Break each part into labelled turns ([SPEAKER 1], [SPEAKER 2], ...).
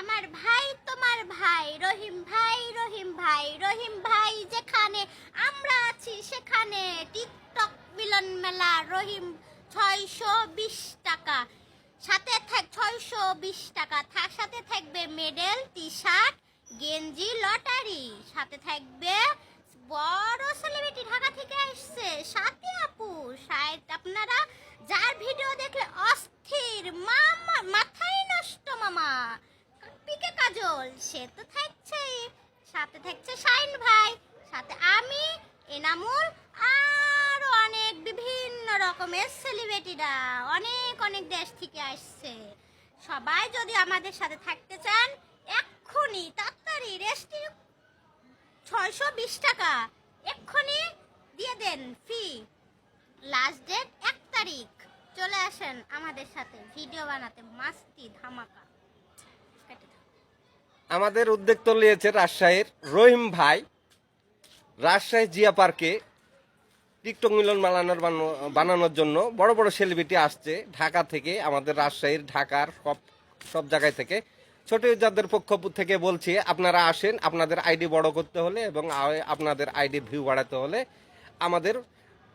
[SPEAKER 1] আমার ভাই তোমার ভাই রহিম ভাই, রহিম ভাই, রহিম ভাই যেখানে আমরা আছি সেখানে টিকটক মিলন মেলা রহিম 620 টাকা সাথে 620 টাকা সাথে থাকবে মেডেল, টি শার্ট, গেঞ্জি, লটারি, সাথে থাকবে বড় সেলিব্রিটি ঢাকা থেকে আসছে সাথে আপু। শায়দ আপনারা যার ভিডিও দেখলে অস্থির মামা মাথায় নষ্ট মামা পিকে কাজল সে তো থাকছেই, সাথে থাকছে শাইন ভাই, সাথে আমি এনামুল, আর অনেক বিভিন্ন রকমের সেলিব্রিটিরা অনেক অনেক দেশ থেকে আসছে। সবাই যদি আমাদের সাথে থাকতে চান এক্ষুনি তাড়াতাড়ি রেস্টি 620 টাকা এক্ষুনি দিয়ে দেন ফি। লাস্ট ডেট 1 তারিখ। চলে আসেন আমাদের সাথে ভিডিও বানাতে, মাস্তি ধামাকা।
[SPEAKER 2] আমাদের উদ্যোগ নিয়েছে রাজশাহীর রহিম ভাই। রাজশাহী জিয়া পার্কে টিকটক মিলন বানানোর জন্য বড় বড় সেলিব্রিটি আসছে ঢাকা থেকে, আমাদের রাজশাহীর ঢাকার সব জায়গায় থেকে। ছোট যাদের পক্ষ থেকে বলছি আপনারা আসেন, আপনাদের আইডি বড় করতে হলে এবং আপনাদের আইডির ভিউ বাড়াতে হলে আমাদের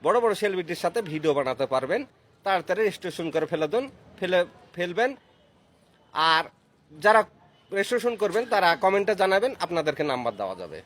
[SPEAKER 2] বড় বড় সেলিব্রিটির সাথে ভিডিও বানাতে পারবেন। তাড়াতাড়ি রেজিস্ট্রেশন করে ফেলবেন। আর যারা রেজিস্ট্রেশন করবেন তারা কমেন্টে জানাবেন, আপনাদেরকে নাম্বার দেওয়া যাবে।